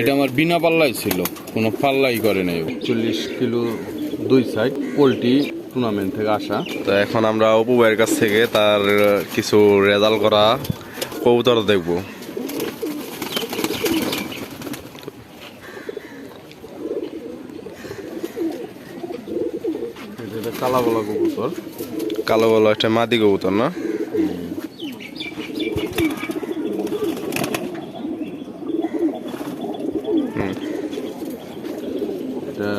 এটা আমার বিনা পাল্লাই ছিল, কোনো পাল্লাই করে নাই। 40 কিলো 2 সাইড পোল্ট্রি টুর্নামেন্ট থেকে আসা। তো এখন আমরা অপু ভাইয়ের কাছ থেকে তার কিছু রেজাল্ট করা কবুতর দেখব। এটা কালা বলা কবুতর, কালো বলা একটা মাদি কবুতর না? এটা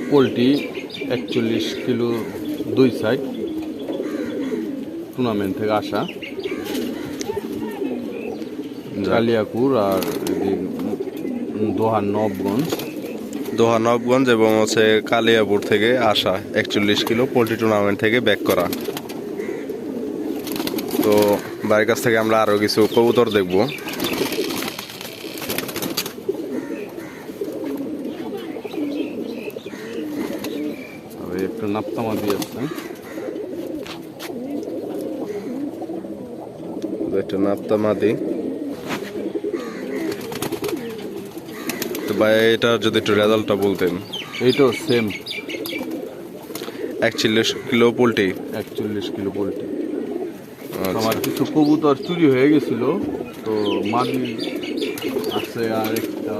পোল্ট্রি 41 কিলো 2 সাইড টুর্নামেন্ট থেকে আসা, কালিয়াকুর আর দোহা নবগঞ্জ এবং হচ্ছে কালিয়াপুর থেকে আসা 41 কিলো পোল্ট্রি টুর্নামেন্ট থেকে ব্যাক করা। তো ভাইয়ের কাছ থেকে আমরা আরো কিছু কবুতর দেখব। একটা নাপ্তামা দিয়ে আছে, একটা নাপ্তা মাদি। তো ভাই এটা যদি একটু রেজাল্টটা বলতেন। এইটাও same 41 kilo poultry. 41 kilo poultry. আমার কিছু কবুতর চুরি হয়ে গেছিল, তো মাদি আছে আর একটা।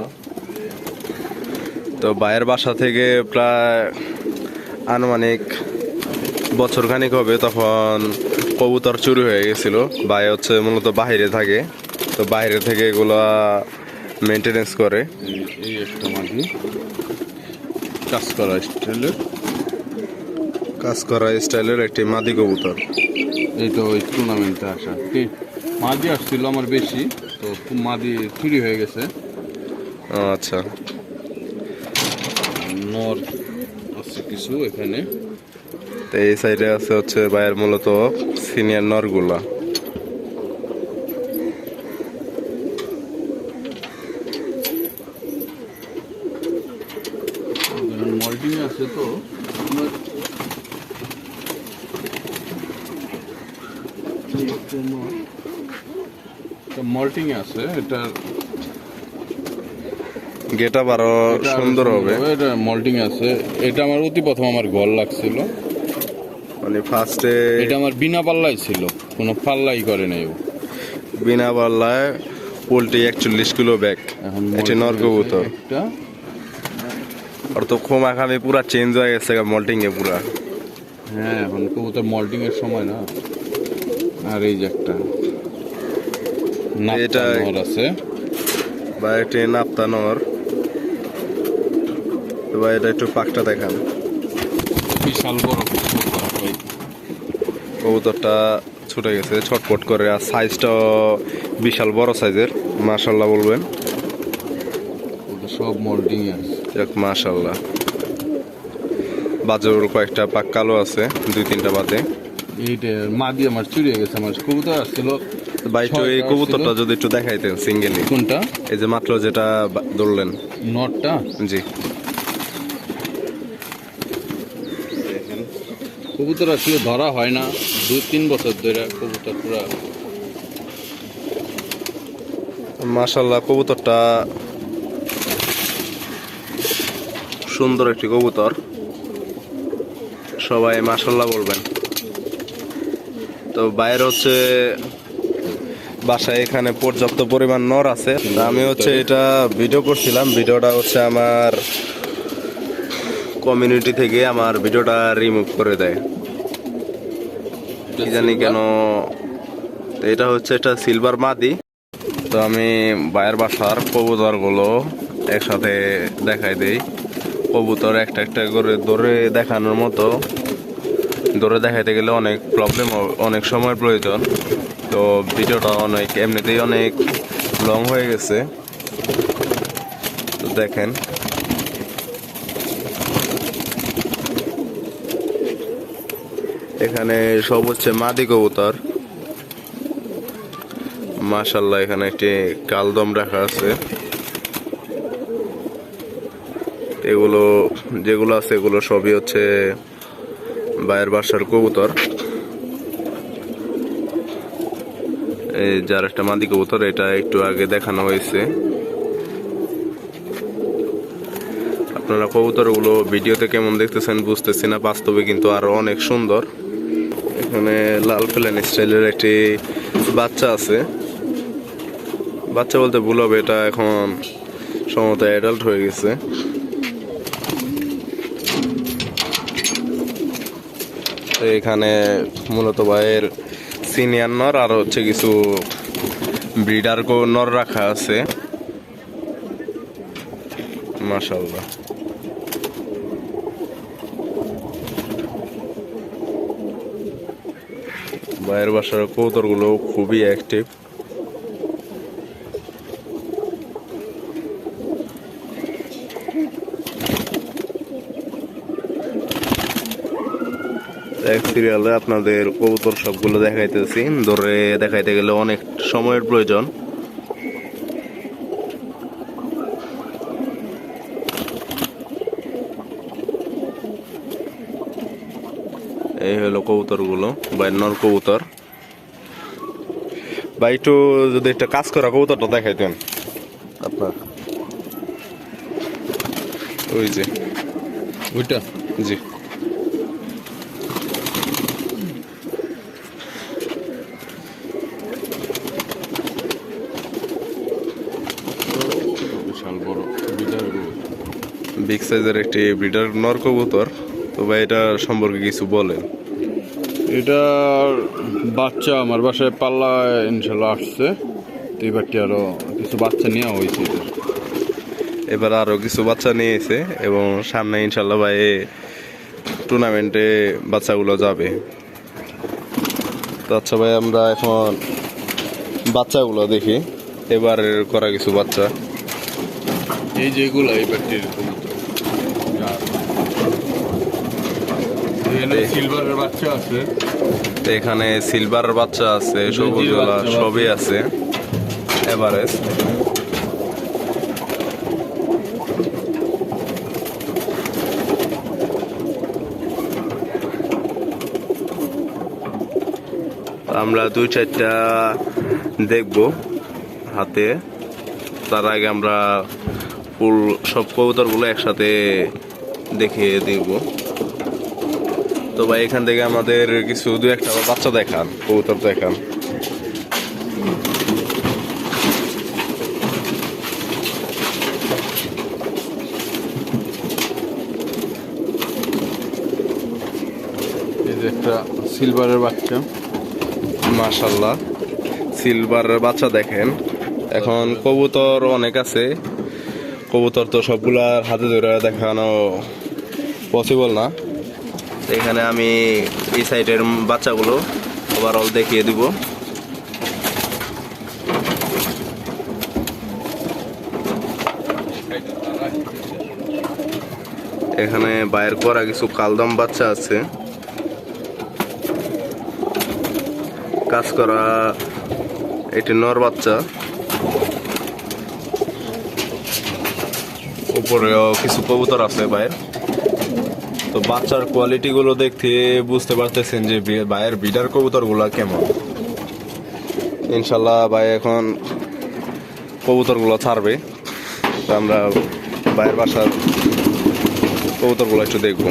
তো ভাইয়ের বাসা থেকে প্রায় আনুমানিক বছর খানিক হবে, তখন কবুতর চুরি হয়ে গেছিল। ভাই হচ্ছে মূলত বাইরে থাকে, তো বাইরে থেকে এগুলা মেনটেনেন্স করে। এই একটা মাদি কাজ করা স্টাইলের একটি মাদি কবুতর। এইটা ওই টুর্নামেন্টে আসা মাদি আসছিল আমার বেশি, তো মাদি চুরি হয়ে গেছে। আচ্ছা, নর আছে কিছু এখানে। তো এই সাইডে আছে হচ্ছে ভাইয়ের মূলত সিনিয়র নরগুলা। মল্টিং আছে, তো মল্টিং আছে। এটা গেটা আরো সুন্দর হবে। এটা মল্টিং আছে। এটা আমার অতি প্রথম আমার ঘর লাগছিল, মানে ফার্স্টে এটা আমার বিনা পাল্লাই ছিল, কোনো পাল্লাই করে নাই। বিনা পাল্লায় পোল্ট্রি 41 কিলো ব্যাগ। এটি নর কবুতর। আর তো খোমাখানি পুরা চেঞ্জ হয়ে গেছে মল্টিং এ পুরা। হ্যাঁ, এখন কবুতর মল্টিং এর সময় না। আর এই যে একটা এটা নর আছে, বা এটি নাপ্তা নর। তো ভাই এটা একটু পাকটা দেখান। বিশাল বড় কবুতরটা ছুটে গেছে ছটপট করে, আর সাইজটা বিশাল বড় সাইজের। মাশাল্লাহ বলবেন। সব মল্টিং আছে। যাক মাশাল্লাহ। বাজার কয়েকটা পাক কালো আছে, 2-3টা বাদে। এইটা মাদি আমার চুরি হয়ে গেছে। আমার কবুতর আসছিল ভাই তো এই কবুতরটা যদি একটু দেখাইতেন সিঙ্গেলি। কোনটা? এই যে মাত্র যেটা ধরলেন নটটা। জি। কবুতর আসলে ধরা হয় না 2-3 বছর ধরে। কবুতর পুরা মাশাল্লাহ। কবুতরটা সুন্দর একটি কবুতর, সবাই মাশাল্লাহ বলবেন। তো বাইরে হচ্ছে বাসায় এখানে পর্যাপ্ত পরিমাণ নর আছে। আমি হচ্ছে এটা ভিডিও করছিলাম, ভিডিওটা হচ্ছে আমার কমিউনিটি থেকে আমার ভিডিওটা রিমুভ করে দেয়, কি জানি কেন। এটা হচ্ছে এটা সিলভার মাদি। তো আমি বাইরের বাসার কবুতর গুলো একসাথে দেখাই দেই। কবুতর একটা একটা করে ধরে দেখানোর মতো, ধরে দেখাইতে গেলে অনেক প্রবলেম, অনেক সময় প্রয়োজন। তো ভিডিওটা অনেক এমনিতেই অনেক লং হয়ে গেছে। তো দেখেন এখানে সব হচ্ছে মাদি কবুতর। মাশাল্লাহ, এখানে একটি কালদম রাখা আছে। এগুলো যেগুলো আছে এগুলো সবই হচ্ছে বাইরের বাসার কবুতর। এই যার একটা মাদি কবুতর, এটা একটু আগে দেখানো হয়েছে। আপনারা কবুতরগুলো ভিডিওতে কেমন দেখতেছেন বুঝতেছি না, বাস্তবে কিন্তু আরো অনেক সুন্দর। এখানে লাল প্লেন স্টাইলের একটি বাচ্চা আছে, বাচ্চা বলতে ভুল হবে, এটা এখন সম্ভবত অ্যাডাল্ট হয়ে গেছে। তো এখানে মূলত ভাইয়ের সিনিয়র নর আর হচ্ছে কিছু ব্রিডার নর রাখা আছে। মাশাআল্লাহ, ভাইয়ের বাসার কবুতরগুলো খুবই অ্যাক্টিভ। এক সিরিয়ালে আপনাদের কবুতর সবগুলো দেখাইতেছি, ধরে দেখাইতে গেলে অনেক সময়ের প্রয়োজন। এই হলো কবুতরগুলো, ভাই নর কবুতর। ভাই একটু যদি একটা কাজ করা কবুতরটা দেখাইতেন আপনার, ওই যে ওইটা জি। বিশাল বড় বিডার বিগ সাইজের একটি ব্রিডার নর কবুতর। তো ভাই এটা সম্পর্কে কিছু বলেন। এটার বাচ্চা আমার বাসায় পাল্লা ইনশাল্লাহ আসছে, তো এবারটি আরো কিছু বাচ্চা নেওয়া হয়েছে এটার। এবার আরো কিছু বাচ্চা নিয়েছে এবং সামনে ইনশাল্লাহ ভাই টুর্নামেন্টে বাচ্চাগুলো যাবে। তো আচ্ছা ভাই, আমরা এখন বাচ্চাগুলো দেখি, এবারের করা কিছু বাচ্চা। এই যেগুলো এই বাটির কবুতর, সিলভারের বাচ্চা আছে, তো এখানে সিলভার বাচ্চা আছে, সবুজ বাচ্চা সবই আছে এভারেজ। আমরা 2-4টা দেখবো হাতে, তার আগে আমরা ফুল সব কবুতরগুলো একসাথে দেখে দেখবো। তো ভাই এখান থেকে আমাদের কিছু 2-1টা বাচ্চা দেখান, কবুতর দেখান। এই যে একটা সিলভারের বাচ্চা, মাশাআল্লাহ, সিলভার বাচ্চা দেখেন। এখন কবুতর অনেক আছে, কবুতর তো সবগুলার হাতে ধরে দেখানো পসিবল না। এখানে আমি এই সাইডের বাচ্চাগুলো ওভারঅল দেখিয়ে দিব। এখানে বাইর করা কিছু কালদম বাচ্চা আছে, কাজ করা এটি নর বাচ্চা। উপরেও কিছু কবুতর আছে বাইর। তো বাচ্চার কোয়ালিটি গুলো দেখতে বুঝতে পারতেছেন যে ভাইয়ের বিডার কবুতর গুলা কেমন। ইনশাল্লাহ ভাই এখন কবুতর গুলো ছাড়বে, তো আমরা ভাইয়ের বাসার কবুতর গুলো একটু দেখবো।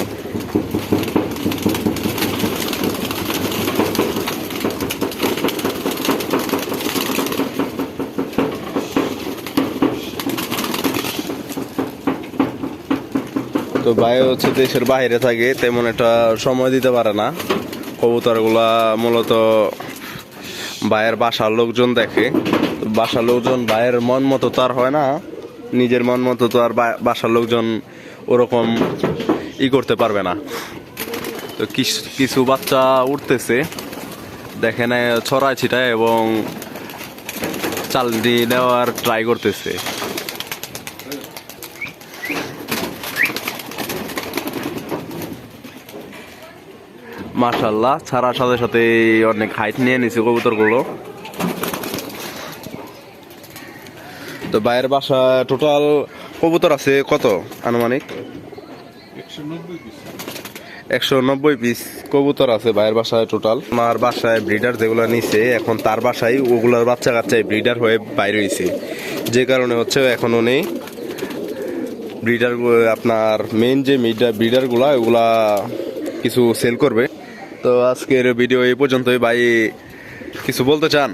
তো ভাই হচ্ছে দেশের বাইরে থাকে, তেমন একটা সময় দিতে পারে না। কবুতরগুলা মূলত ভাইয়ের বাসার লোকজন দেখে। বাসার লোকজন ভাইয়ের মন মতো তো আর হয় না, নিজের মন মতো তো আর বাসার লোকজন ওরকম করতে পারবে না। তো কিছু বাচ্চা উঠতেছে দেখেন, ছড়ায় ছিটায় এবং চালটি দেওয়ার ট্রাই করতেছে। মাশাআল্লাহ, ছাড়ার সাথে সাথে অনেক হাইট নিয়ে নিছে কবুতরগুলো। তো বাইরের বাসা টোটাল কবুতর আছে কত আনুমানিক? 190 পিস কবুতর আছে বাইরের বাসায় টোটাল। আমার বাসায় ব্রিডার যেগুলো নিছে, এখন তার বাসায় ওগুলার বাচ্চা কাচ্চায় ব্রিডার হয়ে বাইরে হয়েছে, যে কারণে হচ্ছে এখন উনি ব্রিডার আপনার মেইন যে ব্রিডারগুলা ওগুলা কিছু সেল করবে। তো আজকের ভিডিও এই পর্যন্তই। ভাই কিছু বলতে চান?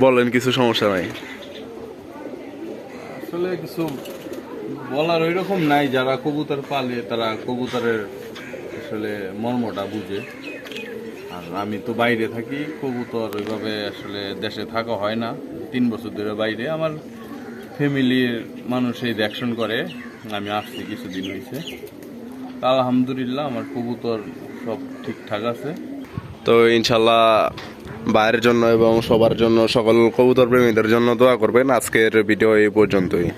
বলেন, কিছু সমস্যা নাই। আসলে কিছু বলার ওই রকম নাই, যারা কবুতর পালে তারা কবুতরের আসলে মর্মটা বুঝে। আর আমি তো বাইরে থাকি, কবুতর ওইভাবে আসলে দেশে থাকা হয় না, 3 বছর ধরে বাইরে। আমার ফ্যামিলির মানুষ এই দেখশন করে, আমি আসছি কিছুদিন হয়েছে। তা আলহামদুলিল্লাহ আমার কবুতর সব ঠিকঠাক আছে। তো ইনশাল্লাহ বাইরের জন্য এবং সবার জন্য, সকল কবুতর প্রেমীদের জন্য দোয়া করবেন। আজকের ভিডিও এই পর্যন্তই।